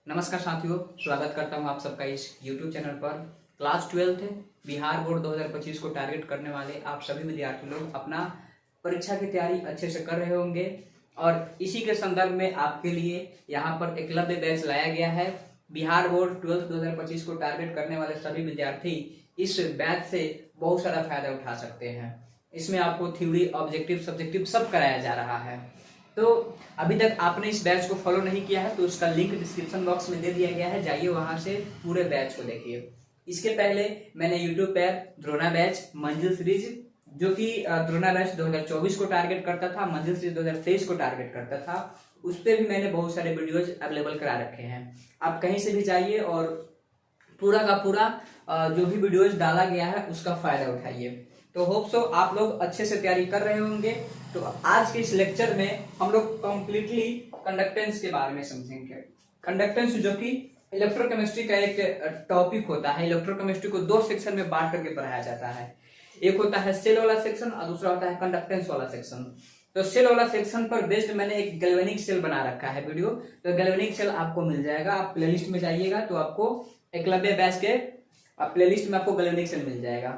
नमस्कार साथियों, स्वागत करता हूं आप सबका इस YouTube चैनल पर। क्लास 12 बिहार बोर्ड 2025 को टारगेट करने वाले आप सभी विद्यार्थी लोग अपना परीक्षा की तैयारी अच्छे से कर रहे होंगे और इसी के संदर्भ में आपके लिए यहां पर एकलव्य बैच लाया गया है। बिहार बोर्ड 12 2025 को टारगेट करने वाले सभी विद्यार्थी इस बैच से बहुत सारा फायदा उठा सकते हैं। इसमें आपको थ्योरी, ऑब्जेक्टिव, सब्जेक्टिव सब कराया जा रहा है। तो अभी तक आपने इस बैच को फॉलो नहीं किया है तो उसका लिंक डिस्क्रिप्शन बॉक्स में दे दिया गया है, जाइए वहां से पूरे बैच को देखिए। इसके पहले मैंने यूट्यूब पर द्रोणा बैच, मंजिल सीरीज, जो कि द्रोणा बैच 2024 को टारगेट करता था, मंजिल सीरीज 2023 को टारगेट करता था, उस पर भी मैंने बहुत सारे वीडियोज अवेलेबल करा रखे हैं। आप कहीं से भी जाइए और पूरा का पूरा जो भी वीडियोज डाला गया है उसका फायदा उठाइए। तो होप सो आप लोग अच्छे से तैयारी कर रहे होंगे। तो आज के इस लेक्चर में हम लोग कंप्लीटली कंडक्टेंस के बारे में समझेंगे। कंडक्टेंस जो कि इलेक्ट्रोकेमिस्ट्री का एक टॉपिक होता है। इलेक्ट्रोकेमिस्ट्री को दो सेक्शन में बांट करके पढ़ाया जाता है। एक होता है सेल वाला सेक्शन और दूसरा होता है कंडक्टेंस वाला सेक्शन। तो सेल वाला सेक्शन पर बेस्ड मैंने एक गैल्वेनिक सेल बना रखा है वीडियो, तो गैल्वेनिक सेल आपको मिल जाएगा। आप प्लेलिस्ट में जाइएगा तो आपको एकलव्य बैच के प्लेलिस्ट में आपको गैल्वेनिक सेल मिल जाएगा।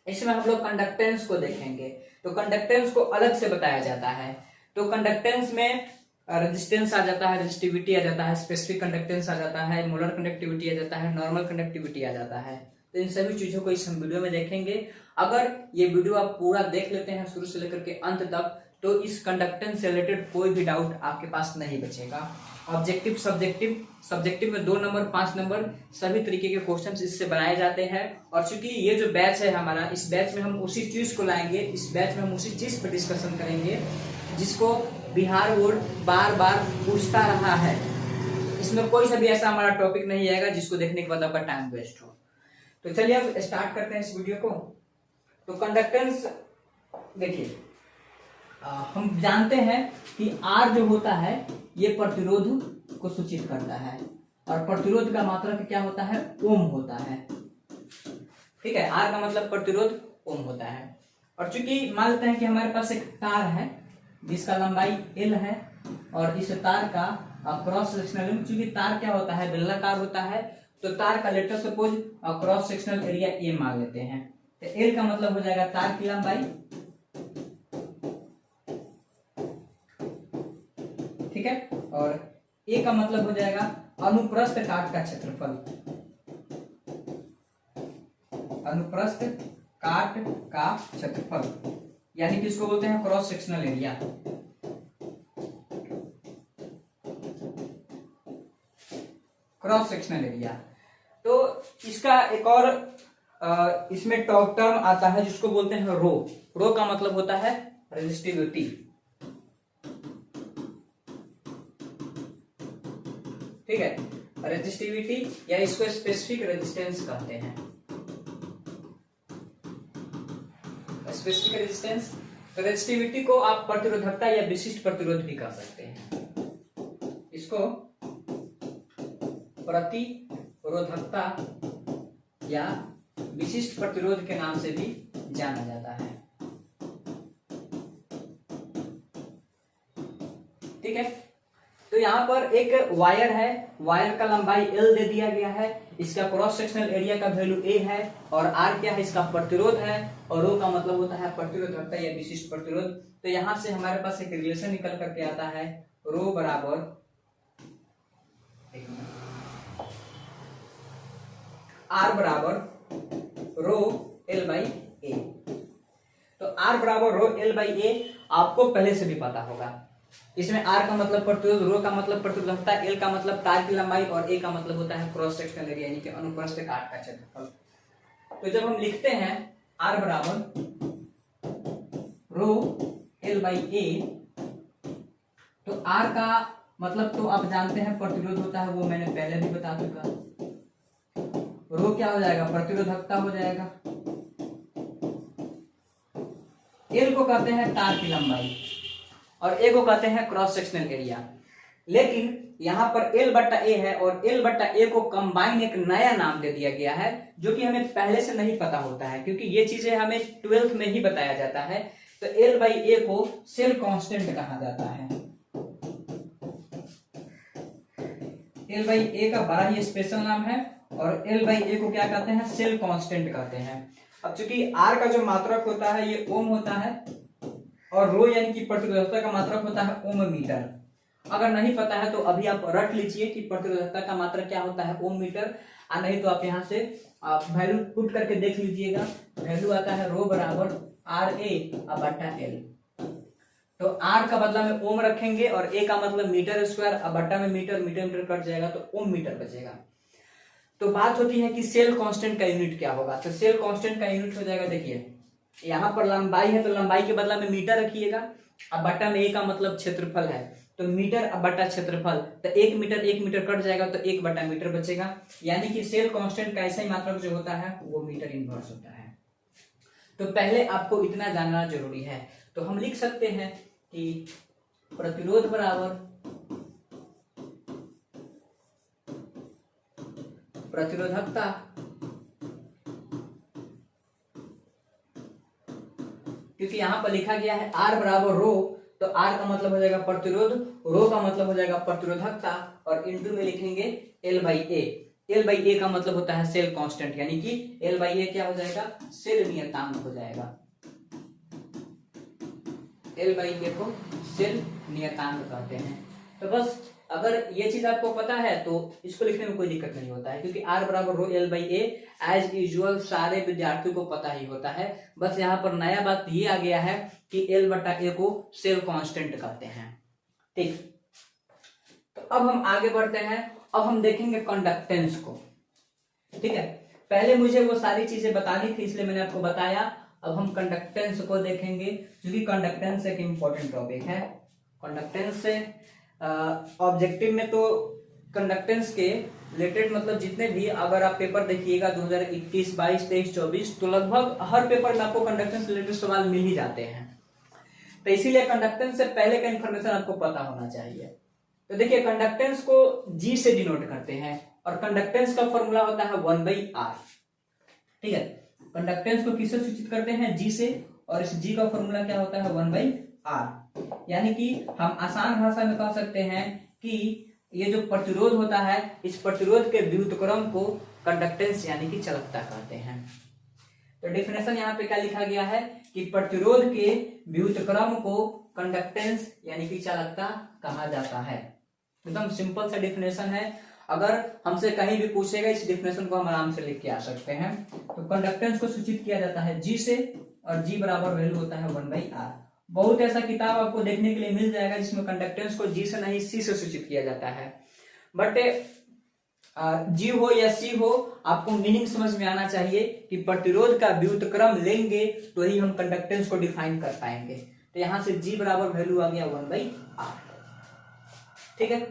इसमें हम लोग कंडक्टेंस को देखेंगे। तो कंडक्टेंस को अलग से बताया जाता है। तो कंडक्टेंस में रेजिस्टेंस आ जाता है, रेजिस्टिविटी आ जाता है, स्पेसिफिक कंडक्टेंस आ जाता है, मोलर कंडक्टिविटी आ जाता है, नॉर्मल कंडक्टिविटी आ जाता है। तो इन सभी चीजों को इस हम वीडियो में देखेंगे। अगर ये वीडियो आप पूरा देख लेते हैं शुरू से लेकर के अंत तक तो इस कंडक्टेंस से रिलेटेड कोई भी डाउट आपके पास नहीं बचेगा। ऑब्जेक्टिव, सब्जेक्टिव में 2 नंबर 5 नंबर सभी तरीके के क्वेश्चंस इससे बनाए जाते हैं। और चूंकि ये जो बैच है हमारा, इस बैच में हम उसी चीज को लाएंगे, इस बैच में हम उसी चीज पर डिस्कशन करेंगे जिसको बिहार बोर्ड बार बार पूछता रहा है। इसमें कोई सा भी ऐसा हमारा टॉपिक नहीं आएगा जिसको देखने के बाद आपका टाइम वेस्ट हो। तो चलिए अब स्टार्ट करते हैं इस वीडियो को। तो कंडक्टेंस देखिए, हम जानते हैं कि R जो होता है ये प्रतिरोध को सूचित करता है और प्रतिरोध का मात्रक क्या होता है? ओम होता है। ठीक है, R का मतलब प्रतिरोध ओम होता है। और चूंकि मान लेते हैं कि हमारे पास एक तार है जिसका लंबाई L है और इस तार का क्रॉस सेक्शनल, चूंकि तार क्या होता है? बेलनाकार होता है। तो तार का letter suppose cross sectional area A मान लेते हैं। तो L का मतलब हो जाएगा तार की लंबाई, ठीक है, और A का मतलब हो जाएगा अनुप्रस्थ काट का क्षेत्रफल, अनुप्रस्थ काट का क्षेत्रफल, यानी कि इसको बोलते हैं cross sectional area. Cross sectional area. तो इसका एक और इसमें टॉप टर्म आता है जिसको बोलते हैं रो। रो का मतलब होता है रेजिस्टिविटी। ठीक है, रेजिस्टिविटी या इसको स्पेसिफिक रेजिस्टेंस कहते हैं। स्पेसिफिक रेजिस्टेंस, तो रेजिस्टिविटी को आप प्रतिरोधकता या विशिष्ट प्रतिरोध भी कह सकते हैं। इसको प्रतिरोधकता या विशिष्ट प्रतिरोध के नाम से भी जाना जाता है। ठीक है, तो यहाँ पर एक वायर है, वायर का लंबाई L दे दिया गया है, इसका क्रॉस सेक्शनल एरिया का वैल्यू A है और R क्या है? इसका प्रतिरोध है और रो का मतलब होता है प्रतिरोधकता या विशिष्ट प्रतिरोध। तो यहां से हमारे पास एक रिलेशन निकल करके आता है, रो बराबर R बराबर रो L बाई A। तो R बराबर रो L बाई A आपको पहले से भी पता होगा। इसमें R का मतलब प्रतिरोध, रो का मतलब प्रतिरोधकता, L का मतलब तार की लंबाई और A का मतलब होता है क्रॉस सेक्शनल एरिया यानी कि अनुप्रस्थ काट का क्षेत्रफल। तो जब हम लिखते हैं R बराबर रो L बाई A, तो R का मतलब तो आप जानते हैं प्रतिरोध होता है, वो मैंने पहले भी बता चुका। रो क्या हो जाएगा? प्रतिरोधकता हो जाएगा। L को कहते हैं तार की लंबाई और A को कहते हैं क्रॉस सेक्शनल एरिया। लेकिन यहाँ पर L बट्टा A है और L बट्टा A को कंबाइन एक नया नाम दे दिया गया है जो कि हमें पहले से नहीं पता होता है, क्योंकि ये चीजें हमें 12th में ही बताया जाता है। तो L बाई A को सेल कांस्टेंट कहा जाता है। एल बाई ए का बड़ा ही स्पेशल नाम है, और एल बाई ए को क्या कहते हैं, सेल कांस्टेंट कहते हैं। अब चूंकि आर का जो मात्रक होता है ये ओम होता है, और रो यानी कि प्रतिरोधकता का मात्रक होता है ओम मीटर। अगर नहीं पता है तो अभी आप रट लीजिए कि प्रतिरोधकता का मात्रक क्या होता है, ओम मीटर। नहीं तो आप यहाँ से वैल्यू पुट करके देख लीजिएगा। वैल्यू आता है रो बराबर आर ए बटा एल। तो आर का बदला में ओम रखेंगे और ए का मतलब मीटर स्क्वायर, अब बट्टा में मीटर, मीटर मीटर कट जाएगा तो ओम मीटर बचेगा। तो बात होती है कि सेल कांस्टेंट का यूनिट क्या होगा। तो सेल कांस्टेंट का यूनिट हो जाएगा, देखिए यहाँ पर लंबाई है तो लंबाई के बदला में मीटर रखिएगा, अब बट्टा में ए का मतलब क्षेत्रफल है तो मीटर अब बट्टा क्षेत्रफल, तो एक मीटर कट जाएगा तो एक बट्टा मीटर बचेगा। यानी कि सेल कांस्टेंट का ऐसा ही मात्रक जो होता है वो मीटर इनवर्स होता है। तो पहले आपको इतना जानना जरूरी है। तो हम लिख सकते हैं कि प्रतिरोध बराबर प्रतिरोधकता क्योंकि यहां पर लिखा गया है आर बराबर रो, तो आर का मतलब हो जाएगा प्रतिरोध, रो का मतलब हो जाएगा प्रतिरोधकता, और इंटू में लिखेंगे L by A. L by A का मतलब होता है सेल कांस्टेंट, यानी कि एल बाई ए क्या हो जाएगा, सेल नियतांक हो जाएगा। एल बाई ए को सेल नियतांक कहते हैं। तो बस अगर ये चीज आपको पता है तो इसको लिखने में कोई दिक्कत नहीं होता है, क्योंकि आर बराबर rho L by A as usual सारे विद्यार्थियों को पता ही होता है। बस यहाँ पर नया बात ये आ गया है कि एल बटा ए को सेल कांस्टेंट कहते हैं। ठीक, तो अब हम आगे बढ़ते हैं। अब हम देखेंगे कंडक्टेंस को। ठीक है, पहले मुझे वो सारी चीजें बतानी थी इसलिए मैंने आपको बताया। अब हम कंडक्टेंस को देखेंगे, क्योंकि कंडक्टेंस एक इंपॉर्टेंट टॉपिक है। कंडक्टेंस से ऑब्जेक्टिव में तो कंडक्टेंस के रिलेटेड मतलब जितने भी अगर आप पेपर देखिएगा 2021, 22, 23, 24 तो लगभग हर पेपर में आपको कंडक्टेंस रिलेटेड सवाल मिल ही जाते हैं। तो इसीलिए कंडक्टेंस से पहले का इंफॉर्मेशन आपको पता होना चाहिए। तो देखिए कंडक्टेंस को जी से डिनोट करते हैं, और कंडक्टेंस का फॉर्मूला होता है 1/r। ठीक है, कंडक्टेंस को किससे सूचित करते हैं, जी से, और इस जी का फॉर्मूला क्या होता है 1/r। यानी कि हम आसान भाषा में कह सकते हैं कि ये जो प्रतिरोध होता है इस प्रतिरोध के व्युत्क्रम को कंडक्टेंस यानी कि चालकता कहते हैं। तो डेफिनेशन यहाँ पे क्या लिखा गया है कि प्रतिरोध के व्युत्क्रम को कंडक्टेंस यानी कि चालकता कहा जाता है। एकदम सिंपल सा डेफिनेशन है। अगर हमसे कहीं भी पूछेगा इस डेफिनेशन को हम आराम से लिख के आ सकते हैं। तो कंडक्टेंस को सूचित किया जाता है जी से, और जी बराबर वैल्यू होता है 1/r। बहुत ऐसा किताब आपको देखने के लिए मिल जाएगा जिसमें कंडक्टेंस को जी से नहीं सी से सूचित किया जाता है। बट जी हो या सी हो, आपको मीनिंग समझ में आना चाहिए कि प्रतिरोध का व्युत्क्रम लेंगे तो ही हम कंडक्टेंस को डिफाइन कर पाएंगे। तो यहां से जी बराबर वैल्यू आ गया 1/r। ठीक है,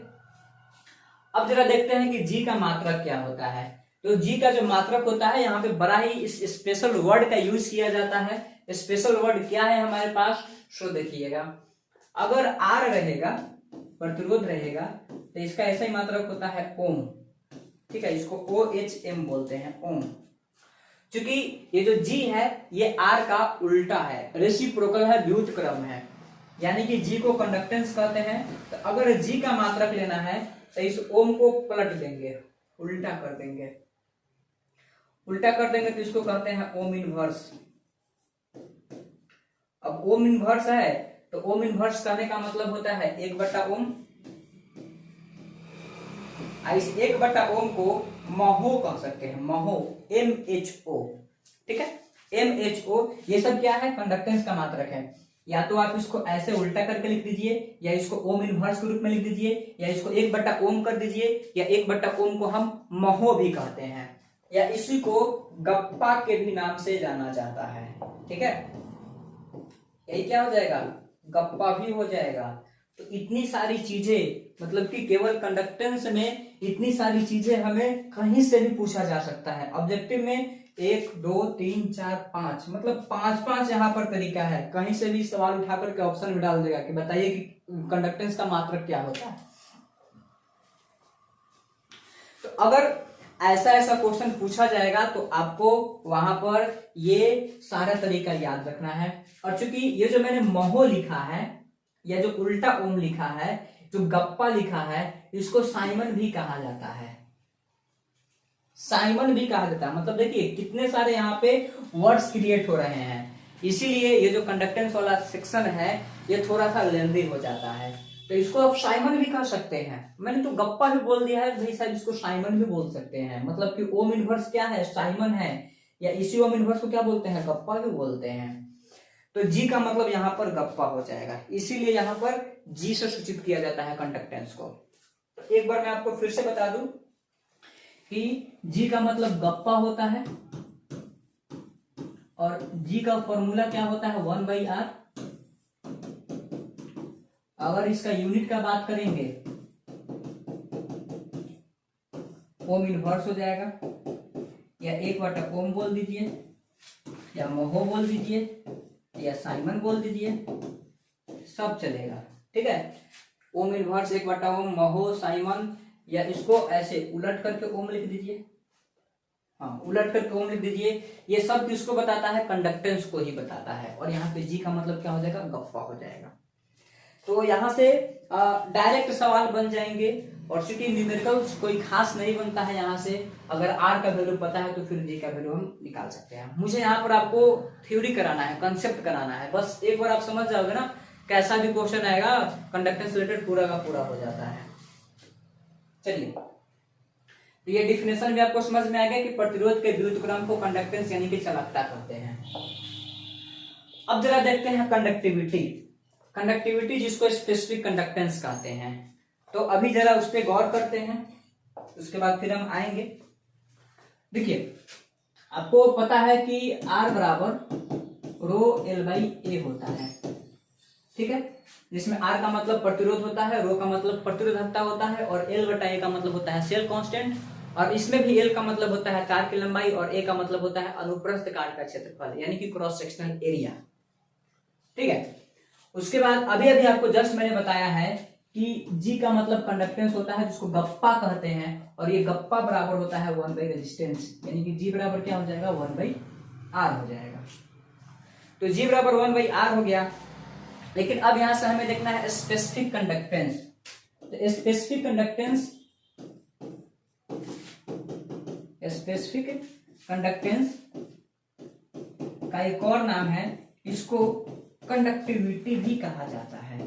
अब जरा देखते हैं कि जी का मात्रक क्या होता है। तो जी का जो मात्रक होता है यहाँ पे बड़ा ही इस स्पेशल वर्ड का यूज किया जाता है। स्पेशल वर्ड क्या है हमारे पास, सो देखिएगा, अगर आर रहेगा, प्रतिरोध रहेगा, तो इसका ऐसा ही मात्रक होता है ओम। ठीक है, इसको OHM बोलते हैं, ओम। क्योंकि ये जो जी है ये आर का उल्टा है, रेसिप्रोकल है, व्युत्क्रम है, यानी कि जी को कंडक्टेंस कहते हैं। तो अगर जी का मात्रक लेना है तो इस ओम को पलट देंगे, उल्टा कर देंगे। उल्टा कर देंगे तो इसको कहते हैं ओम इनवर्स। अब ओम इनवर्स है तो ओम इनवर्स कहने का मतलब होता है 1/ओम। इस 1/ओम को महो कह सकते हैं, महो, MHO। ठीक है, MHO ये सब क्या है, कंडक्टेंस का मात्रक है। या तो आप इसको ऐसे उल्टा करके लिख दीजिए, या इसको ओम इनवर्स के रूप में लिख दीजिए, या इसको 1/ओम कर दीजिए, या 1/ओम को हम महो भी कहते हैं, या इसी को गप्पा के भी नाम से जाना जाता है। ठीक है, यही क्या हो जाएगा, गप्पा भी हो जाएगा। तो इतनी सारी चीजें, मतलब कि केवल कंडक्टेंस में इतनी सारी चीजें हमें कहीं से भी पूछा जा सकता है। ऑब्जेक्टिव में 1, 2, 3, 4, 5 मतलब 5 यहाँ पर तरीका है। कहीं से भी सवाल उठा करके ऑप्शन में डाल देगा कि बताइए कि कंडक्टेंस का मात्रक क्या होता है। तो अगर ऐसा क्वेश्चन पूछा जाएगा तो आपको वहां पर ये सारा तरीका याद रखना है। और चूंकि ये जो मैंने महो लिखा है या जो उल्टा ओम लिखा है, जो गप्पा लिखा है, इसको साइमन भी कहा जाता है, साइमन भी कहा जाता है। मतलब देखिए कितने सारे यहाँ पे वर्ड्स क्रिएट हो रहे हैं, इसीलिए ये जो कंडक्टेंस वाला सेक्शन है ये थोड़ा सा लेंदी हो जाता है। तो इसको आप साइमन भी कह सकते हैं, मैंने तो गप्पा भी बोल दिया है भाई साहब, इसको साइमन भी बोल सकते हैं। मतलब कि ओम इनवर्स क्या है, साइमन है, या इसी ओम इनवर्स को क्या बोलते हैं, गप्पा भी बोलते हैं। तो जी का मतलब यहाँ पर गप्पा हो जाएगा, इसीलिए यहाँ पर जी से सूचित किया जाता है कंडक्टेंस को। तो एक बार मैं आपको फिर से बता दूं कि जी का मतलब गप्पा होता है, और जी का फॉर्मूला क्या होता है, 1/r। अगर इसका यूनिट का बात करेंगे ओम इनवर्स हो जाएगा, या 1/ओम बोल दीजिए, या महो बोल दीजिए, या साइमन बोल दीजिए, सब चलेगा। ठीक है, ओम इनवर्स 1/ओम, महो, साइमन, या इसको ऐसे उलट करके ओम लिख दीजिए, हाँ उलट करके ओम लिख दीजिए। ये सब किसको बताता है, कंडक्टेंस को ही बताता है। और यहाँ पे जी का मतलब क्या हो जाएगा, गप्पा हो जाएगा। तो यहाँ से डायरेक्ट सवाल बन जाएंगे, और चूंकि न्यूमेरिकल्स कोई खास नहीं बनता है यहाँ से, अगर आर का वैल्यू पता है तो फिर जी का वैल्यू हम निकाल सकते हैं। मुझे यहाँ पर आपको थ्योरी कराना है, कंसेप्ट कराना है, बस एक बार आप समझ जाओगे ना, कैसा भी क्वेश्चन आएगा कंडक्टेंस रिलेटेड पूरा का पूरा हो जाता है। चलिए, तो ये डिफिनेशन भी आपको समझ में आ गया कि प्रतिरोध के विद्युत क्रम को कंडक्टेंस यानी कि चालकता कहते हैं। अब जरा देखते हैं कंडक्टिविटी, कंडक्टिविटी जिसको स्पेसिफिक कंडक्टेंस कहते हैं। तो अभी जरा उस पर गौर करते हैं, उसके बाद फिर हम आएंगे। देखिए आपको पता है कि R बराबर रो L/A होता है, ठीक है, जिसमें R का मतलब प्रतिरोध होता है, रो का मतलब प्रतिरोधकता होता है, और L/A का मतलब होता है सेल कांस्टेंट, और इसमें भी L का मतलब होता है तार की लंबाई, और A का मतलब होता है अनुप्रस्थ काट का क्षेत्रफल यानी कि क्रॉस सेक्शनल एरिया। ठीक है, उसके बाद अभी अभी आपको जस्ट मैंने बताया है कि G का मतलब कंडक्टेंस होता है जिसको गप्पा कहते हैं, और ये गप्पा बराबर होता है 1/रेजिस्टेंस, यानी कि G बराबर क्या हो जाएगा, 1/R हो जाएगा। तो G बराबर 1/R हो गया। लेकिन अब यहां से हमें देखना है स्पेसिफिक कंडक्टेंस। तो स्पेसिफिक कंडक्टेंस, स्पेसिफिक कंडक्टेंस का एक और नाम है, इसको कंडक्टिविटी भी कहा जाता है,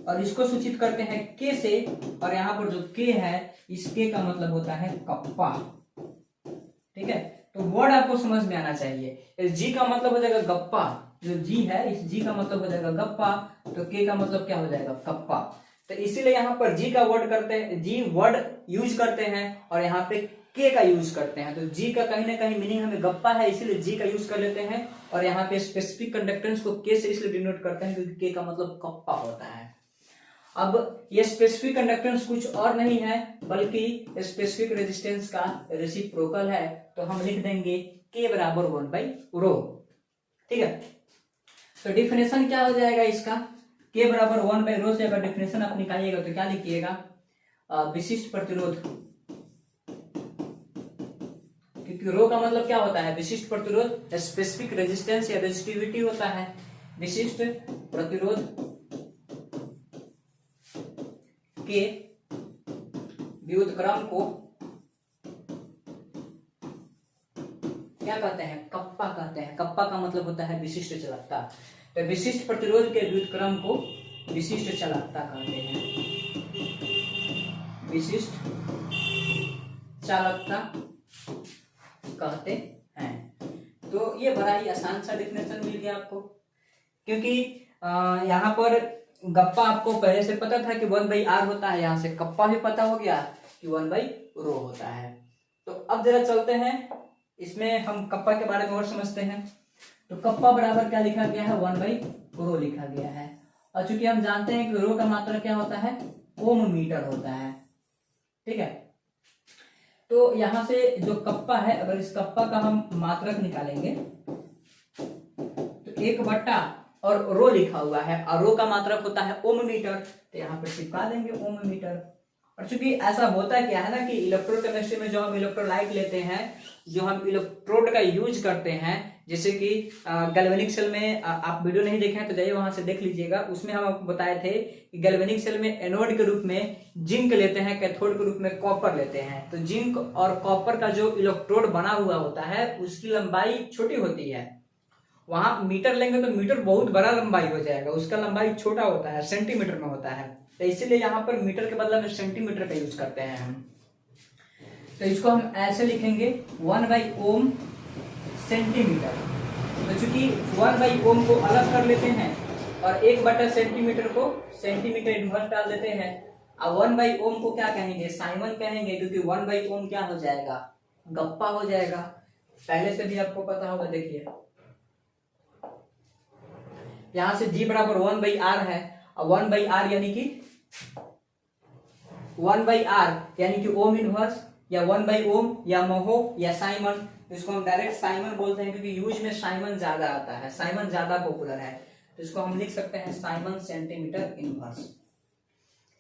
और इसको सूचित करते हैं के से, और यहां पर जो के है इस के का मतलब होता है कप्पा। ठीक है, तो वर्ड आपको समझ में आना चाहिए। जी का मतलब हो जाएगा गप्पा, जो जी है इस जी का मतलब हो जाएगा गप्पा, तो के का मतलब क्या हो जाएगा, कप्पा। तो इसीलिए यहाँ पर जी का वर्ड करते हैं, जी वर्ड यूज करते हैं, और यहाँ पे के का यूज करते हैं। तो जी का कहीं ना कहीं मीनिंग हमें गप्पा है, इसीलिए जी का यूज कर लेते हैं, और यहाँ पे स्पेसिफिक कंडक्टेंस को के से इसलिए डिनोट करते हैं क्योंकि के का मतलब कप्पा होता है। अब ये स्पेसिफिक कंडक्टेंस कुछ और नहीं है बल्कि स्पेसिफिक रेजिस्टेंस का रेसिप्रोकल है, तो हम लिख देंगे के बराबर 1/रो। ठीक है, तो डिफिनेशन क्या हो जाएगा इसका, के बराबर 1/रो से अगर डिफिनेशन आप निकालिएगा तो क्या लिखिएगा, विशिष्ट प्रतिरोध, क्योंकि रो का मतलब क्या होता है, विशिष्ट प्रतिरोध, स्पेसिफिक रेजिस्टेंस या रेजिस्टिविटी होता है। विशिष्ट प्रतिरोध के व्युत्क्रम को क्या कहते हैं, कप्पा कहते हैं। कप्पा का मतलब होता है विशिष्ट चालकता। तो विशिष्ट प्रतिरोध के व्युत्क्रम को विशिष्ट चालकता कहते हैं, विशिष्ट चालकता कहते हैं। तो ये बड़ा ही आसान सा डिफिनेशन मिल गया आपको, क्योंकि यहाँ पर गप्पा आपको पहले से पता था कि 1/R होता है, यहाँ से कप्पा भी पता हो गया कि 1/रो होता है। तो अब जरा चलते हैं, इसमें हम कप्पा के बारे में और समझते हैं। तो कप्पा बराबर क्या लिखा गया है, 1/रो लिखा गया है, और चूंकि हम जानते हैं कि रो का मात्रा क्या होता है, ओम मीटर होता है। ठीक है, तो यहां से जो कप्पा है, अगर इस कप्पा का हम मात्रक निकालेंगे तो 1/, और रो लिखा हुआ है, और रो का मात्रक होता है ओम मीटर, तो यहाँ पर चिपका देंगे ओम मीटर। और चूंकि ऐसा होता क्या है ना कि इलेक्ट्रोकेमिस्ट्री में जो हम इलेक्ट्रोलाइट लेते हैं, जो हम इलेक्ट्रोड का यूज करते हैं, जैसे कि गैल्वेनिक सेल में आप वीडियो नहीं देखे हैं तो जाइए वहां से देख लीजिएगा, उसमें हम आपको बताए थे कि गैल्वेनिक सेल में एनोड के रूप में जिंक लेते हैं, कैथोड के रूप में कॉपर लेते हैं। तो जिंक और कॉपर का जो इलेक्ट्रोड बना हुआ होता है उसकी लंबाई छोटी होती है। वहां मीटर लेंगे तो मीटर बहुत बड़ा लंबाई हो जाएगा, उसका लंबाई छोटा होता है, सेंटीमीटर में होता है। तो इसीलिए यहाँ पर मीटर के बदले में सेंटीमीटर का यूज करते हैं हम। तो इसको हम ऐसे लिखेंगे 1/ओम सेंटीमीटर। तो चूंकि 1/ओम को अलग कर लेते हैं और 1/सेंटीमीटर को सेंटीमीटर इनवर्स डाल देते हैं। अब 1/ओम को क्या कहेंगे, साइमन कहेंगे, क्योंकि 1/ओम क्या हो जाएगा, गप्पा हो जाएगा। पहले से भी आपको पता होगा, देखिए यहां से G बराबर 1/r है, और 1/r यानी कि 1/r यानी कि ओम इनवर्स या 1/ओम या महो या साइमन। इसको हम डायरेक्ट साइमन बोलते हैं क्योंकि यूज में साइमन ज्यादा आता है, साइमन ज्यादा पॉपुलर है। तो इसको हम लिख सकते हैं साइमन सेंटीमीटर इनवर्स।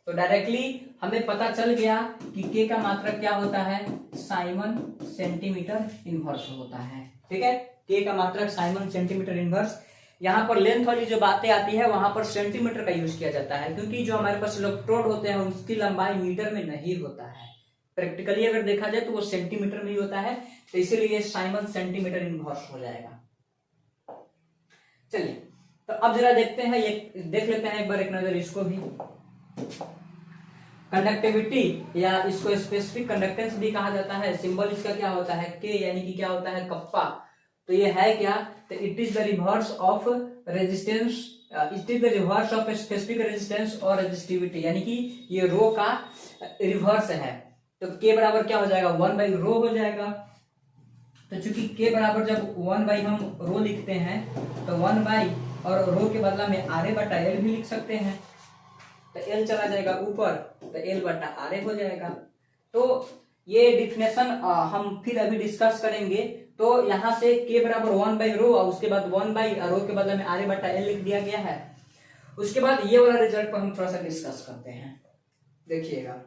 तो डायरेक्टली हमें पता चल गया कि K का मात्रक क्या होता है, साइमन सेंटीमीटर इनवर्स होता है। ठीक है, K का मात्रक साइमन सेंटीमीटर इनवर्स। यहाँ पर लेंथ वाली जो बातें आती है वहां पर सेंटीमीटर का यूज किया जाता है, क्योंकि जो हमारे पास इलेक्ट्रोड होते हैं उसकी लंबाई मीटर में नहीं होता है। प्रैक्टिकली अगर देखा जाए तो वो सेंटीमीटर में ही होता है, तो इसीलिए साइमन सेंटीमीटर इनवर्स हो जाएगा। चलिए, तो अब जरा देखते हैं, ये देख लेते हैं एक बार एक नजर इसको भी। कंडक्टिविटी या इसको स्पेसिफिक कंडक्टेंस भी कहा जाता है। सिंबल इसका क्या होता है, के, यानी कि क्या होता है, कप्पा। तो ये है क्या, तो it is the reverse of resistance, it is the reverse of specific resistance और रेजिस्टिविटी, यानी कि ये रो का रिवर्स है। तो के बराबर क्या हो जाएगा, 1/रो हो जाएगा। तो चूंकि के बराबर जब 1/ हम रो लिखते हैं तो 1/ और रो के बदला में RA/L भी लिख सकते हैं। तो L चला जाएगा ऊपर, तो L/RA हो जाएगा। तो ये डिफिनेशन हम फिर अभी डिस्कस करेंगे। तो यहाँ से K बराबर 1/रो और उसके बाद 1/रो के बदले में RA/L लिख दिया गया है। उसके बाद ये वाला रिजल्ट पर हम थोड़ा सा डिस्कस करते हैं। देखिएगा,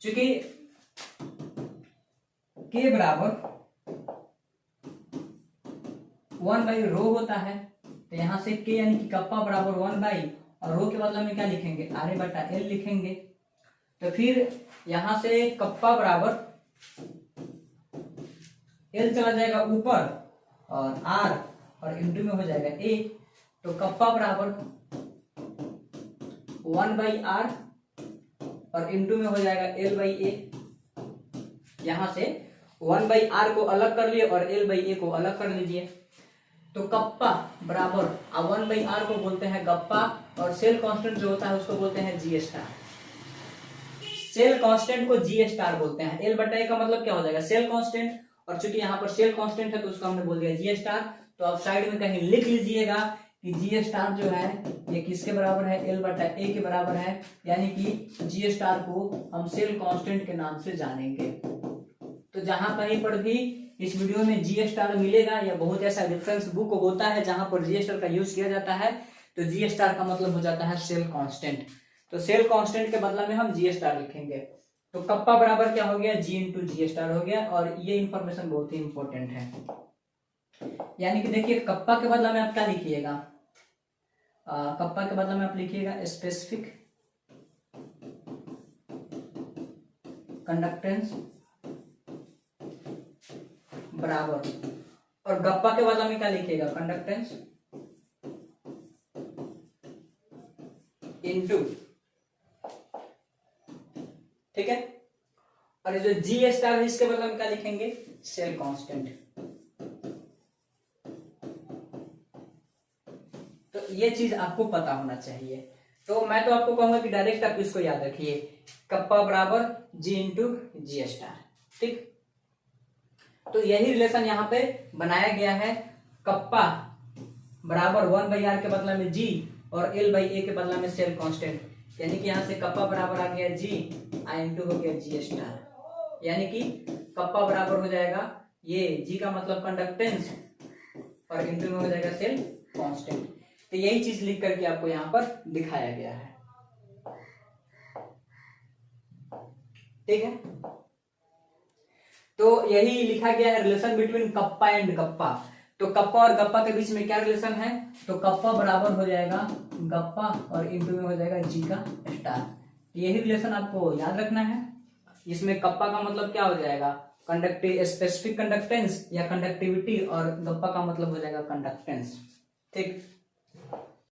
चूंकि K बराबर 1/रो होता है, तो यहां से K यानी कि कप्पा बराबर 1/ और रो के बदले में क्या लिखेंगे, RA/L लिखेंगे। तो फिर यहां से कप्पा बराबर L चला जाएगा ऊपर और R और इंटू में हो जाएगा A। तो कप्पा बराबर 1/R और इंटू में हो जाएगा L/A। यहां से 1/R को अलग कर लिए और L/A को अलग कर लीजिए। तो कप्पा बराबर 1/R को बोलते हैं गप्पा, और सेल कांस्टेंट जो होता है उसको बोलते हैं G स्टार। सेल कांस्टेंट को G स्टार बोलते हैं। L/A का मतलब क्या हो जाएगा, सेल कांस्टेंट, और चूंकि यहाँ पर सेल कांस्टेंट है तो उसको हमने बोल दिया G स्टार। तो आप साइड में कहीं लिख लीजिएगा कि G स्टार जो है ये किसके बराबर है, L/A के बराबर है, यानी कि G स्टार को हम सेल कांस्टेंट के नाम से जानेंगे। तो जहां कहीं पर भी इस वीडियो में G स्टार मिलेगा या बहुत ऐसा रेफरेंस बुक होता है जहां पर G स्टार का यूज किया जाता है, तो G स्टार का मतलब हो जाता है सेल कांस्टेंट। तो सेल कांस्टेंट के बदला में हम G स्टार लिखेंगे। तो कप्पा बराबर क्या हो गया, G इंटू G स्टार हो गया। और ये इंफॉर्मेशन बहुत ही इंपॉर्टेंट है, यानी कि देखिए कप्पा के बदला में आप क्या लिखिएगा, कप्पा के बदला में आप लिखिएगा स्पेसिफिक कंडक्टेंस बराबर, और गप्पा के बदला में क्या लिखिएगा, कंडक्टेंस इनटू, ठीक है। और ये जो G स्टार है इसके बदले में क्या लिखेंगे, सेल कांस्टेंट। तो ये चीज आपको पता होना चाहिए। तो मैं तो आपको कहूंगा कि डायरेक्ट आप इसको याद रखिए, कप्पा बराबर G इंटू G स्टार, ठीक। तो यही रिलेशन यहाँ पे बनाया गया है, कप्पा बराबर 1/R के बदला में G और L/A के बदला में सेल कांस्टेंट, यानी कि यहाँ से कप्पा बराबर आ गया G इंटू हो गया G स्टार, यानी कि कप्पा बराबर हो जाएगा ये G का मतलब कंडक्टेंस और इंटू में हो जाएगा सेल कांस्टेंट। तो यही चीज लिख करके आपको यहाँ पर दिखाया गया है, ठीक है। तो यही लिखा गया है रिलेशन बिटवीन कप्पा एंड गप्पा। तो कप्पा और गप्पा के बीच में क्या रिलेशन है, तो कप्पा बराबर हो जाएगा गप्पा और इंटू में हो जाएगा जी का स्टार। यही रिलेशन आपको याद रखना है। इसमें कप्पा का मतलब क्या हो जाएगा, कंडक्टिव स्पेसिफिक कंडक्टेंस या कंडक्टिविटी, और गप्पा का मतलब हो जाएगा कंडक्टेंस। ठीक,